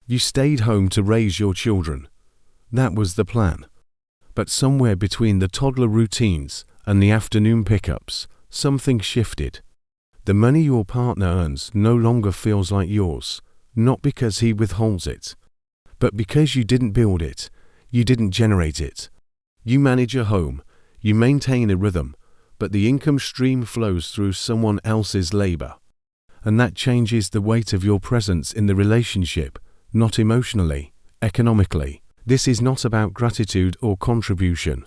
You stayed home to raise your children. That was the plan. But somewhere between the toddler routines and the afternoon pickups, something shifted. The money your partner earns no longer feels like yours, not because he withholds it, but because you didn't build it, you didn't generate it. You manage a home, you maintain a rhythm, but the income stream flows through someone else's labor. And that changes the weight of your presence in the relationship, not emotionally, economically. This is not about gratitude or contribution.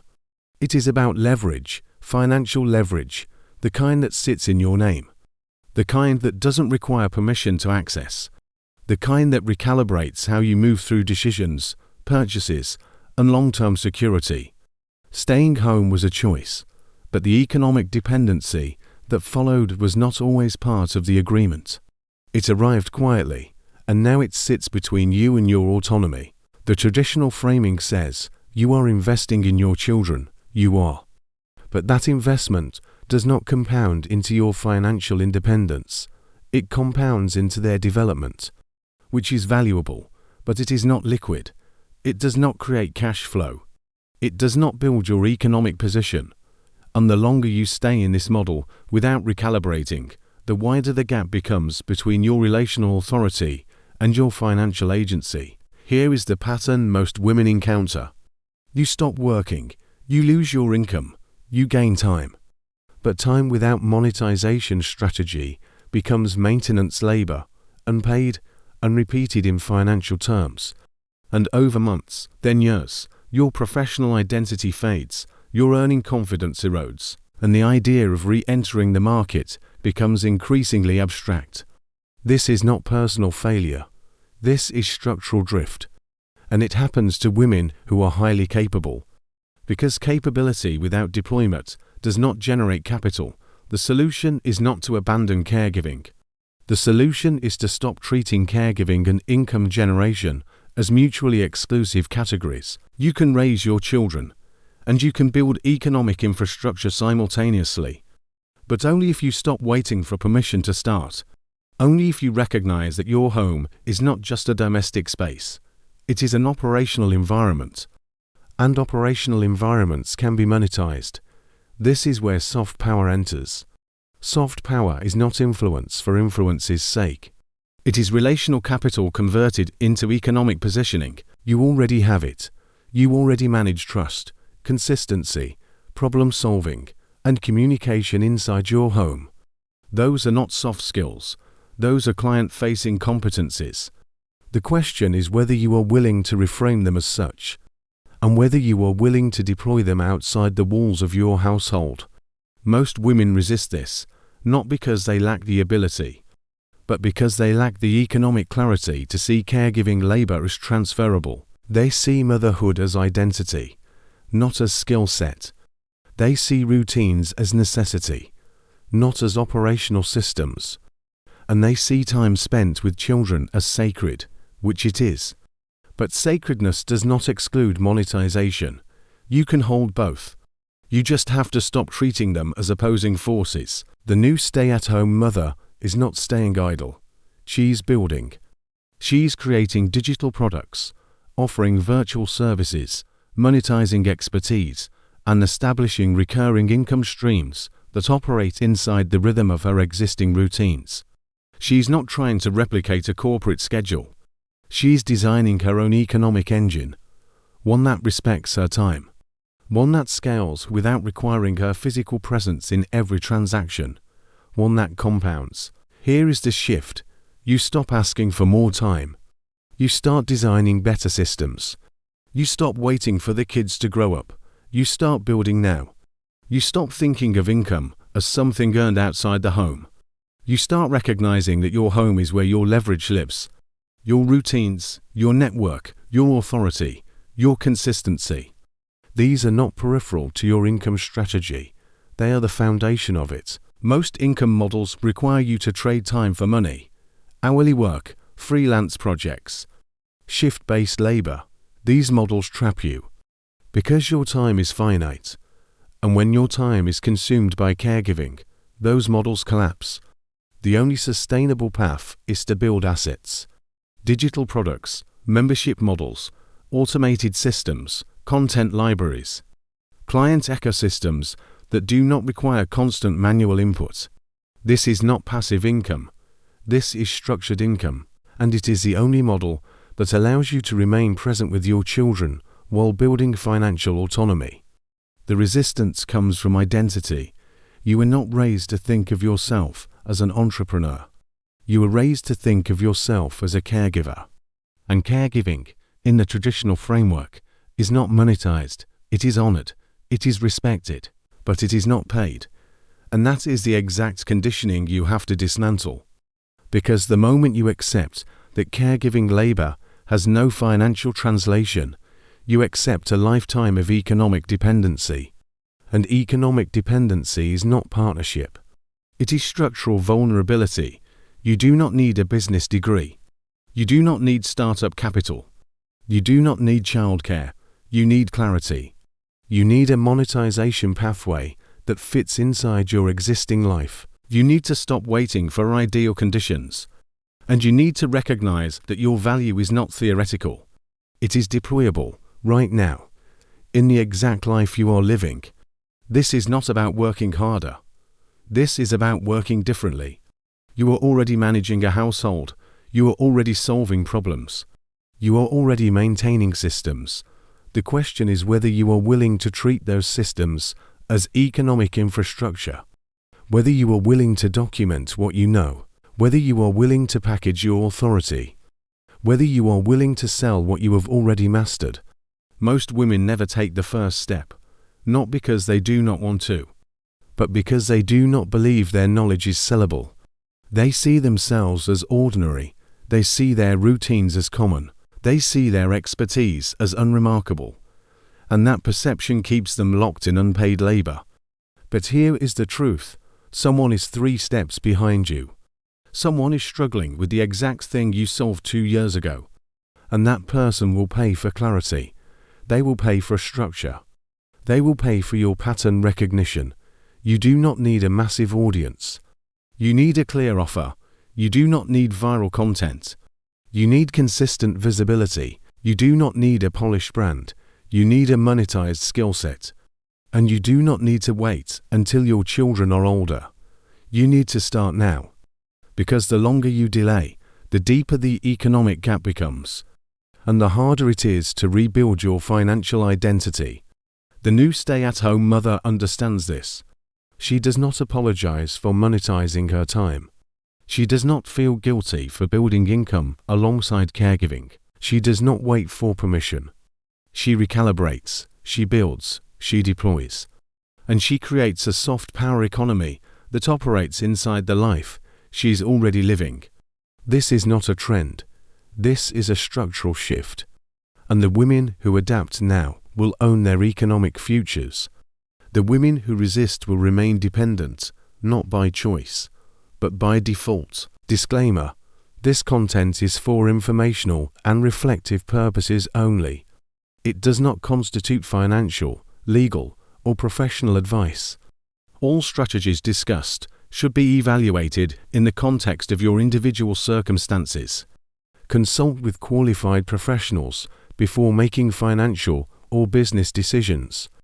It is about leverage, financial leverage, the kind that sits in your name, the kind that doesn't require permission to access, the kind that recalibrates how you move through decisions, purchases, and long-term security. Staying home was a choice, but the economic dependency that followed was not always part of the agreement. It arrived quietly, and now it sits between you and your autonomy. The traditional framing says, you are investing in your children, you are. But that investment does not compound into your financial independence. It compounds into their development, which is valuable, but it is not liquid. It does not create cash flow. It does not build your economic position. And the longer you stay in this model without recalibrating, the wider the gap becomes between your relational authority and your financial agency. Here is the pattern most women encounter. You stop working, you lose your income, you gain time. But time without monetization strategy becomes maintenance labor, unpaid, unrepeated in financial terms. And over months, then years, your professional identity fades, your earning confidence erodes, and the idea of re-entering the market becomes increasingly abstract. This is not personal failure. This is structural drift. And it happens to women who are highly capable. Because capability without deployment does not generate capital, the solution is not to abandon caregiving. The solution is to stop treating caregiving and income generation as mutually exclusive categories. You can raise your children, and you can build economic infrastructure simultaneously, but only if you stop waiting for permission to start. Only if you recognize that your home is not just a domestic space. It is an operational environment. And operational environments can be monetized. This is where soft power enters. Soft power is not influence for influence's sake. It is relational capital converted into economic positioning. You already have it. You already manage trust, consistency, problem solving, and communication inside your home. Those are not soft skills. Those are client-facing competencies. The question is whether you are willing to reframe them as such, and whether you are willing to deploy them outside the walls of your household. Most women resist this, not because they lack the ability, but because they lack the economic clarity to see caregiving labor as transferable. They see motherhood as identity, not as skill set. They see routines as necessity, not as operational systems. And they see time spent with children as sacred, which it is. But sacredness does not exclude monetization. You can hold both. You just have to stop treating them as opposing forces. The new stay-at-home mother is not staying idle. She's building. She's creating digital products, offering virtual services, monetizing expertise, and establishing recurring income streams that operate inside the rhythm of her existing routines. She's not trying to replicate a corporate schedule. She's designing her own economic engine, one that respects her time, one that scales without requiring her physical presence in every transaction, one that compounds. Here is the shift. You stop asking for more time. You start designing better systems. You stop waiting for the kids to grow up. You start building now. You stop thinking of income as something earned outside the home. You start recognizing that your home is where your leverage lives. Your routines, your network, your authority, your consistency. These are not peripheral to your income strategy. They are the foundation of it. Most income models require you to trade time for money. Hourly work, freelance projects, shift-based labor. These models trap you. Because your time is finite. And when your time is consumed by caregiving, those models collapse. The only sustainable path is to build assets. digital products, membership models, automated systems, content libraries, client ecosystems that do not require constant manual input. This is not passive income. This is structured income, and it is the only model that allows you to remain present with your children while building financial autonomy. The resistance comes from identity. You were not raised to think of yourself as an entrepreneur. You were raised to think of yourself as a caregiver. And caregiving, in the traditional framework, is not monetized. It is honored. It is respected. But it is not paid. And that is the exact conditioning you have to dismantle. Because the moment you accept that caregiving labor has no financial translation, you accept a lifetime of economic dependency. And economic dependency is not partnership. It is structural vulnerability. You do not need a business degree. You do not need startup capital. You do not need childcare. You need clarity. You need a monetization pathway that fits inside your existing life. You need to stop waiting for ideal conditions. And you need to recognize that your value is not theoretical. It is deployable, right now, in the exact life you are living. This is not about working harder. This is about working differently. You are already managing a household. You are already solving problems. You are already maintaining systems. The question is whether you are willing to treat those systems as economic infrastructure, whether you are willing to document what you know, whether you are willing to package your authority, whether you are willing to sell what you have already mastered. Most women never take the first step, not because they do not want to, but because they do not believe their knowledge is sellable. They see themselves as ordinary. They see their routines as common. They see their expertise as unremarkable. And that perception keeps them locked in unpaid labor. But here is the truth. Someone is 3 steps behind you. Someone is struggling with the exact thing you solved 2 years ago. And that person will pay for clarity. They will pay for structure. They will pay for your pattern recognition. You do not need a massive audience. You need a clear offer. You do not need viral content. You need consistent visibility. You do not need a polished brand. You need a monetized skill set. And you do not need to wait until your children are older. You need to start now. Because the longer you delay, the deeper the economic gap becomes. And the harder it is to rebuild your financial identity. The new stay-at-home mother understands this. She does not apologize for monetizing her time. She does not feel guilty for building income alongside caregiving. She does not wait for permission. She recalibrates, she builds, she deploys. And she creates a soft power economy that operates inside the life she's already living. This is not a trend. This is a structural shift. And the women who adapt now will own their economic futures. The women who resist will remain dependent, not by choice, but by default. Disclaimer: this content is for informational and reflective purposes only. It does not constitute financial, legal, or professional advice. All strategies discussed should be evaluated in the context of your individual circumstances. Consult with qualified professionals before making financial or business decisions.